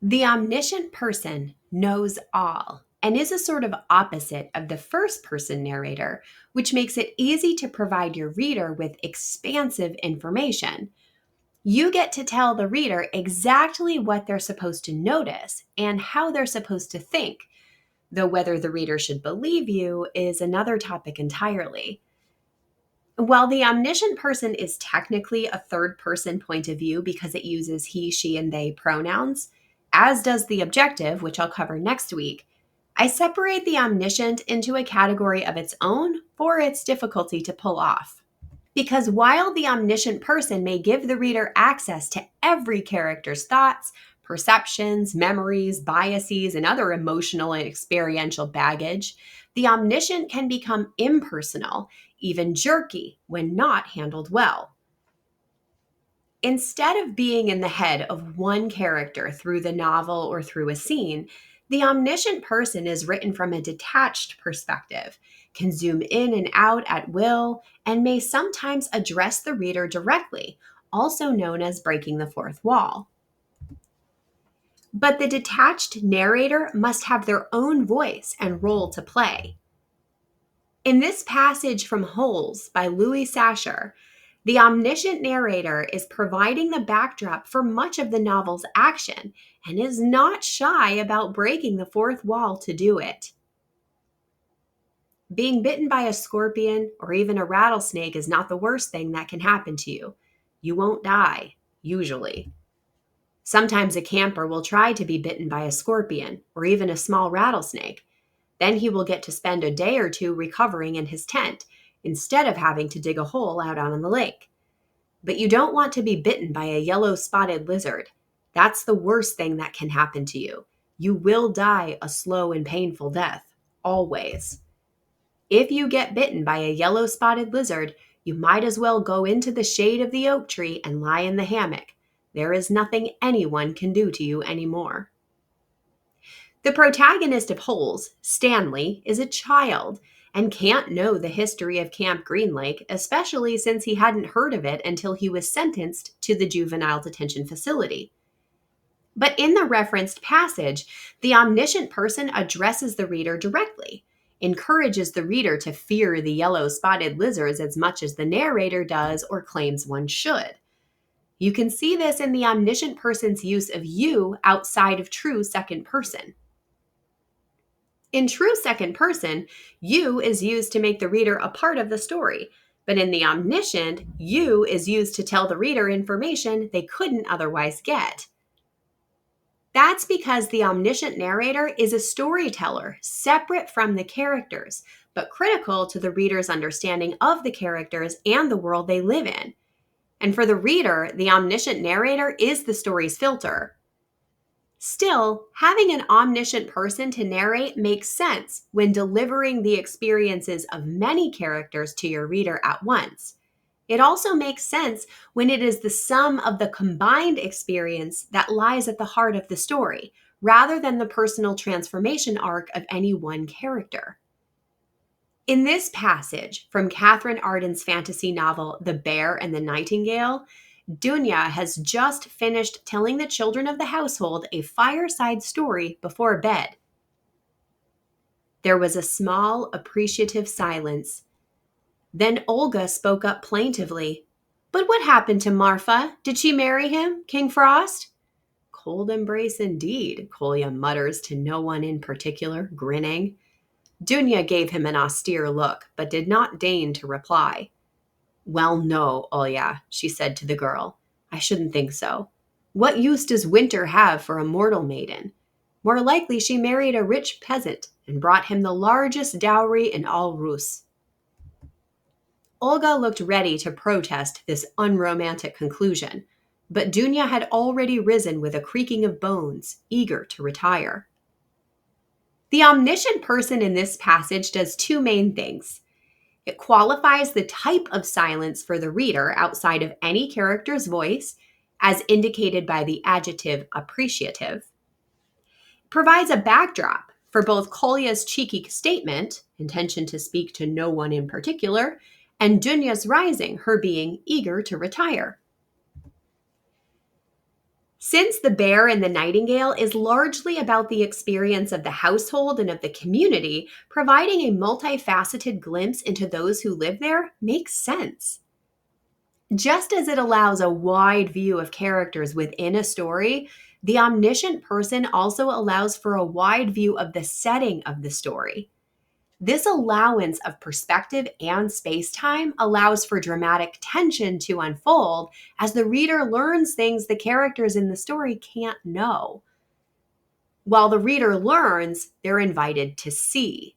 The omniscient person knows all and is a sort of opposite of the first person narrator, which makes it easy to provide your reader with expansive information. You get to tell the reader exactly what they're supposed to notice and how they're supposed to think, though whether the reader should believe you is another topic entirely. While the omniscient person is technically a third person point of view because it uses he, she, and they pronouns, as does the objective, which I'll cover next week, I separate the omniscient into a category of its own for its difficulty to pull off. Because while the omniscient person may give the reader access to every character's thoughts, perceptions, memories, biases, and other emotional and experiential baggage, the omniscient can become impersonal, even jerky, when not handled well. Instead of being in the head of one character through the novel or through a scene, the omniscient person is written from a detached perspective, can zoom in and out at will, and may sometimes address the reader directly, also known as breaking the fourth wall. But the detached narrator must have their own voice and role to play. In this passage from Holes by Louis Sachar, the omniscient narrator is providing the backdrop for much of the novel's action and is not shy about breaking the fourth wall to do it. Being bitten by a scorpion or even a rattlesnake is not the worst thing that can happen to you. You won't die, usually. Sometimes a camper will try to be bitten by a scorpion or even a small rattlesnake. Then he will get to spend a day or two recovering in his tent instead of having to dig a hole out on the lake. But you don't want to be bitten by a yellow-spotted lizard. That's the worst thing that can happen to you. You will die a slow and painful death, always. If you get bitten by a yellow-spotted lizard, you might as well go into the shade of the oak tree and lie in the hammock. There is nothing anyone can do to you anymore. The protagonist of Holes, Stanley, is a child and can't know the history of Camp Green Lake, especially since he hadn't heard of it until he was sentenced to the juvenile detention facility. But in the referenced passage, the omniscient person addresses the reader directly, encourages the reader to fear the yellow-spotted lizards as much as the narrator does or claims one should. You can see this in the omniscient person's use of you outside of true second person. In true second person, you is used to make the reader a part of the story, but in the omniscient, you is used to tell the reader information they couldn't otherwise get. That's because the omniscient narrator is a storyteller separate from the characters, but critical to the reader's understanding of the characters and the world they live in. And for the reader, the omniscient narrator is the story's filter. Still, having an omniscient person to narrate makes sense when delivering the experiences of many characters to your reader at once. It also makes sense when it is the sum of the combined experience that lies at the heart of the story, rather than the personal transformation arc of any one character. In this passage from Catherine Arden's fantasy novel, The Bear and the Nightingale, Dunya has just finished telling the children of the household a fireside story before bed. There was a small, appreciative silence. Then Olga spoke up plaintively. "But what happened to Marfa? Did she marry him, King Frost?" "Cold embrace indeed," Kolya mutters to no one in particular, grinning. Dunya gave him an austere look, but did not deign to reply. "Well, no, Olya," she said to the girl. "I shouldn't think so. What use does winter have for a mortal maiden? More likely she married a rich peasant and brought him the largest dowry in all Rus." Olga looked ready to protest this unromantic conclusion, but Dunya had already risen with a creaking of bones, eager to retire. The omniscient person in this passage does two main things. It qualifies the type of silence for the reader outside of any character's voice, as indicated by the adjective appreciative. It provides a backdrop for both Kolya's cheeky statement, intention to speak to no one in particular, and Dunya's rising, her being eager to retire. Since The Bear and the Nightingale is largely about the experience of the household and of the community, providing a multifaceted glimpse into those who live there makes sense. Just as it allows a wide view of characters within a story, the omniscient person also allows for a wide view of the setting of the story. This allowance of perspective and space-time allows for dramatic tension to unfold as the reader learns things the characters in the story can't know. While the reader learns, they're invited to see.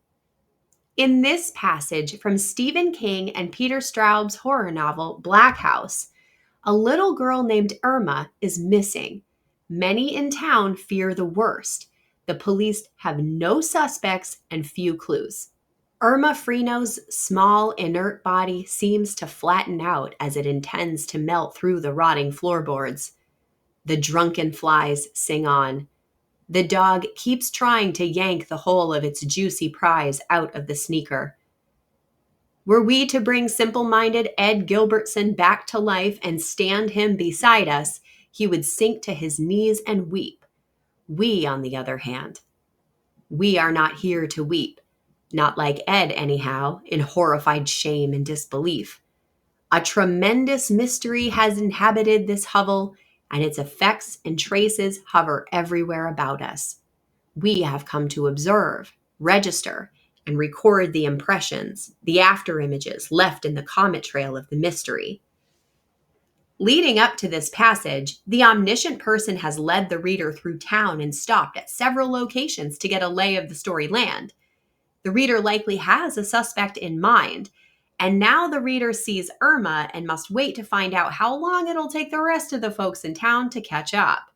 In this passage from Stephen King and Peter Straub's horror novel, Black House, a little girl named Irma is missing. Many in town fear the worst. The police have no suspects and few clues. Irma Freno's small, inert body seems to flatten out as it intends to melt through the rotting floorboards. The drunken flies sing on. The dog keeps trying to yank the whole of its juicy prize out of the sneaker. Were we to bring simple-minded Ed Gilbertson back to life and stand him beside us, he would sink to his knees and weep. We, on the other hand, we are not here to weep. Not like Ed, anyhow, in horrified shame and disbelief. A tremendous mystery has inhabited this hovel, and its effects and traces hover everywhere about us. We have come to observe, register, and record the impressions, the after-images left in the comet trail of the mystery. Leading up to this passage, the omniscient person has led the reader through town and stopped at several locations to get a lay of the story land. The reader likely has a suspect in mind, and now the reader sees Irma and must wait to find out how long it'll take the rest of the folks in town to catch up.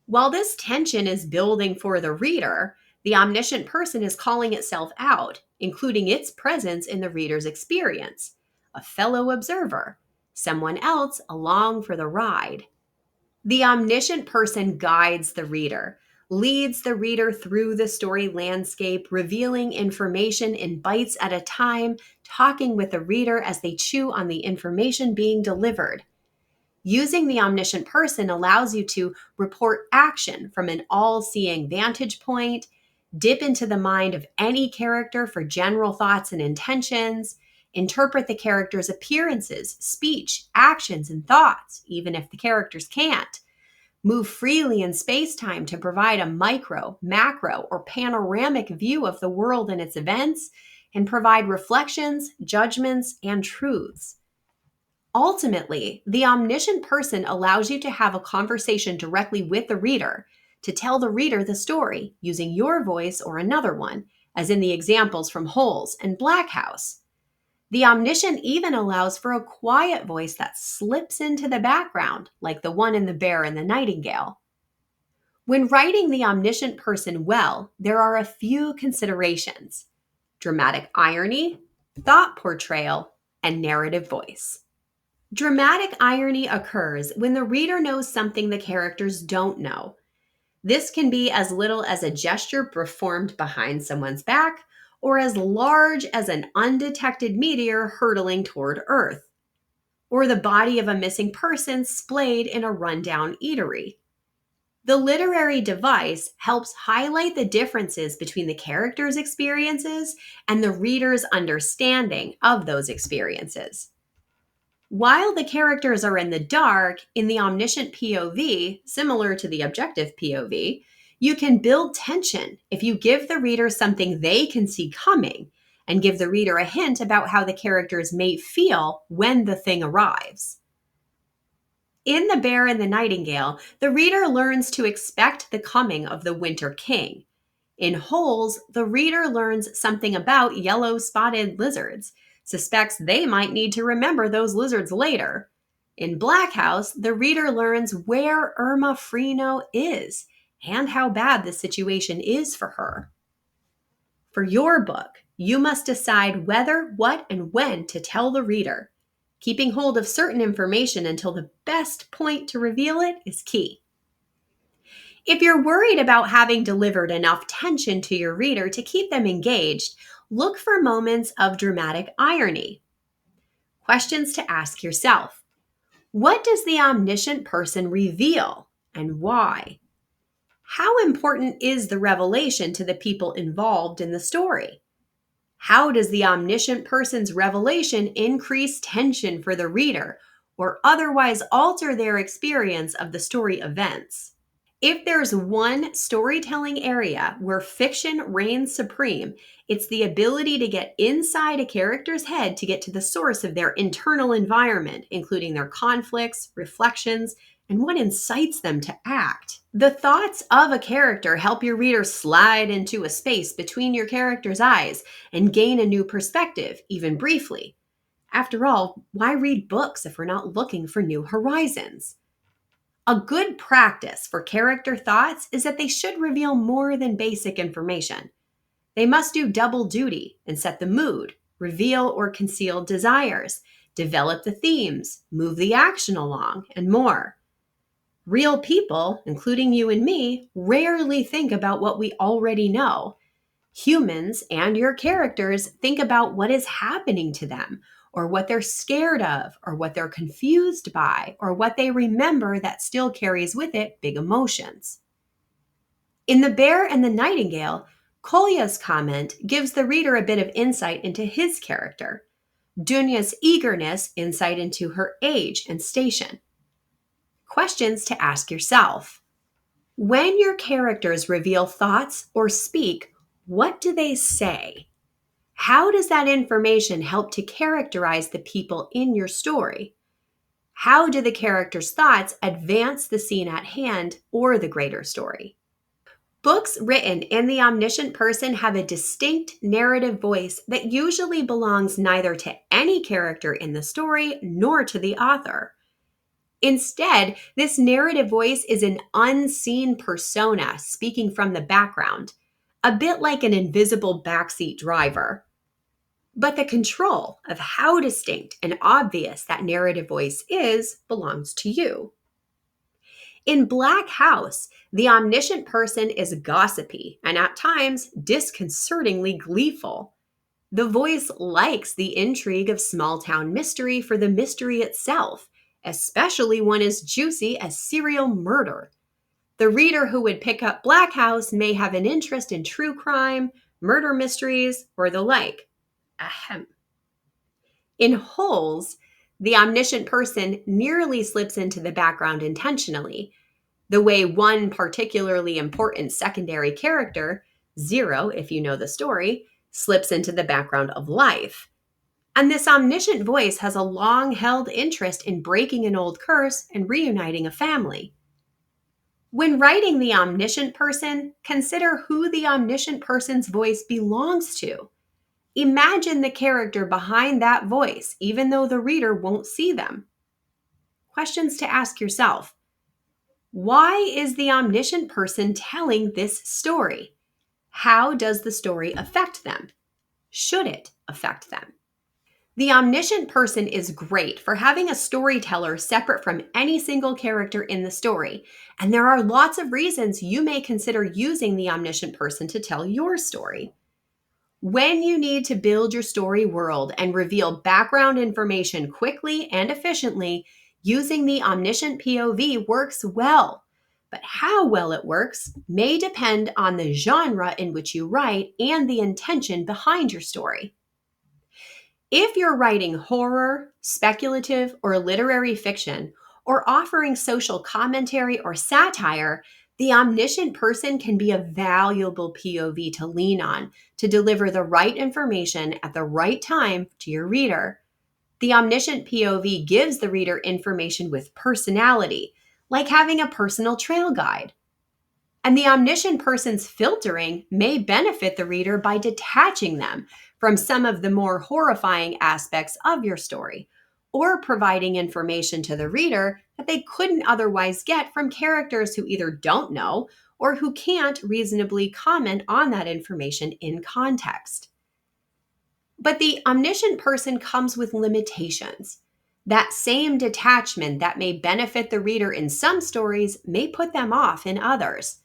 While this tension is building for the reader, the omniscient person is calling itself out, including its presence in the reader's experience, a fellow observer, someone else along for the ride. The omniscient person guides the reader, leads the reader through the story landscape, revealing information in bites at a time, talking with the reader as they chew on the information being delivered. Using the omniscient person allows you to report action from an all-seeing vantage point, dip into the mind of any character for general thoughts and intentions, interpret the character's appearances, speech, actions, and thoughts, even if the characters can't. Move freely in space-time to provide a micro, macro, or panoramic view of the world and its events, and provide reflections, judgments, and truths. Ultimately, the omniscient person allows you to have a conversation directly with the reader, to tell the reader the story using your voice or another one, as in the examples from Holes and Black House. The omniscient even allows for a quiet voice that slips into the background, like the one in The Bear and the Nightingale. When writing the omniscient person well, there are a few considerations: dramatic irony, thought portrayal, and narrative voice. Dramatic irony occurs when the reader knows something the characters don't know. This can be as little as a gesture performed behind someone's back, or as large as an undetected meteor hurtling toward Earth, or the body of a missing person splayed in a rundown eatery. The literary device helps highlight the differences between the characters' experiences and the reader's understanding of those experiences. While the characters are in the dark, in the omniscient POV, similar to the objective POV, you can build tension if you give the reader something they can see coming and give the reader a hint about how the characters may feel when the thing arrives. In The Bear and the Nightingale, the reader learns to expect the coming of the Winter King. In Holes, the reader learns something about yellow-spotted lizards, suspects they might need to remember those lizards later. In Black House, the reader learns where Irma Freno is and how bad the situation is for her. For your book, you must decide whether, what, and when to tell the reader. Keeping hold of certain information until the best point to reveal it is key. If you're worried about having delivered enough tension to your reader to keep them engaged, look for moments of dramatic irony. Questions to ask yourself. What does the omniscient person reveal and why? How important is the revelation to the people involved in the story? How does the omniscient person's revelation increase tension for the reader or otherwise alter their experience of the story events? If there's one storytelling area where fiction reigns supreme, it's the ability to get inside a character's head to get to the source of their internal environment, including their conflicts, reflections, and what incites them to act. The thoughts of a character help your reader slide into a space between your character's eyes and gain a new perspective, even briefly. After all, why read books if we're not looking for new horizons? A good practice for character thoughts is that they should reveal more than basic information. They must do double duty and set the mood, reveal or conceal desires, develop the themes, move the action along, and more. Real people, including you and me, rarely think about what we already know. Humans and your characters think about what is happening to them, or what they're scared of, or what they're confused by, or what they remember that still carries with it big emotions. In The Bear and the Nightingale, Kolya's comment gives the reader a bit of insight into his character. Dunya's eagerness, insight into her age and station. Questions to ask yourself. When your characters reveal thoughts or speak, what do they say? How does that information help to characterize the people in your story? How do the characters' thoughts advance the scene at hand or the greater story? Books written in the omniscient person have a distinct narrative voice that usually belongs neither to any character in the story nor to the author. Instead, this narrative voice is an unseen persona speaking from the background, a bit like an invisible backseat driver. But the control of how distinct and obvious that narrative voice is belongs to you. In Black House, the omniscient person is gossipy and at times disconcertingly gleeful. The voice likes the intrigue of small-town mystery for the mystery itself, especially one as juicy as serial murder. The reader who would pick up Black House may have an interest in true crime, murder mysteries, or the like. Ahem. In Holes, the omniscient person nearly slips into the background intentionally, the way one particularly important secondary character, Zero if you know the story, slips into the background of life. And this omniscient voice has a long-held interest in breaking an old curse and reuniting a family. When writing the omniscient person, consider who the omniscient person's voice belongs to. Imagine the character behind that voice, even though the reader won't see them. Questions to ask yourself. Why is the omniscient person telling this story? How does the story affect them? Should it affect them? The omniscient person is great for having a storyteller separate from any single character in the story, and there are lots of reasons you may consider using the omniscient person to tell your story. When you need to build your story world and reveal background information quickly and efficiently, using the omniscient POV works well. But how well it works may depend on the genre in which you write and the intention behind your story. If you're writing horror, speculative, or literary fiction, or offering social commentary or satire, the omniscient person can be a valuable POV to lean on to deliver the right information at the right time to your reader. The omniscient POV gives the reader information with personality, like having a personal trail guide. And the omniscient person's filtering may benefit the reader by detaching them from some of the more horrifying aspects of your story, or providing information to the reader that they couldn't otherwise get from characters who either don't know or who can't reasonably comment on that information in context. But the omniscient person comes with limitations. That same detachment that may benefit the reader in some stories may put them off in others.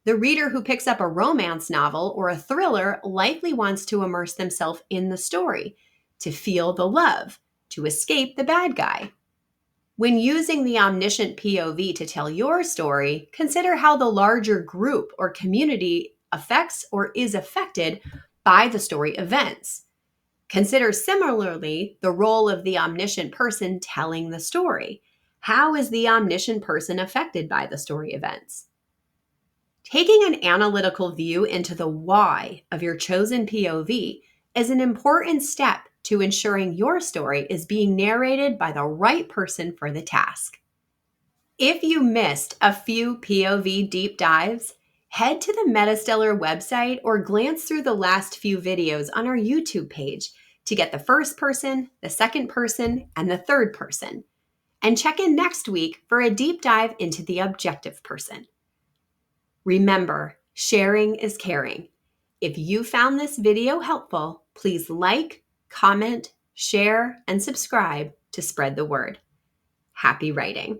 The reader who picks up a romance novel or a thriller likely wants to immerse themselves in the story, to feel the love, to escape the bad guy. When using the Omniscient POV to tell your story, consider how the larger group or community affects or is affected by the story events. Consider similarly the role of the omniscient person telling the story. How is the omniscient person affected by the story events? Taking an analytical view into the why of your chosen POV is an important step to ensuring your story is being narrated by the right person for the task. If you missed a few POV deep dives, head to the MetaStellar website or glance through the last few videos on our YouTube page to get the first person, the second person, and the third person. And check in next week for a deep dive into the objective person. Remember, sharing is caring. If you found this video helpful, please like, comment, share, and subscribe to spread the word. Happy writing.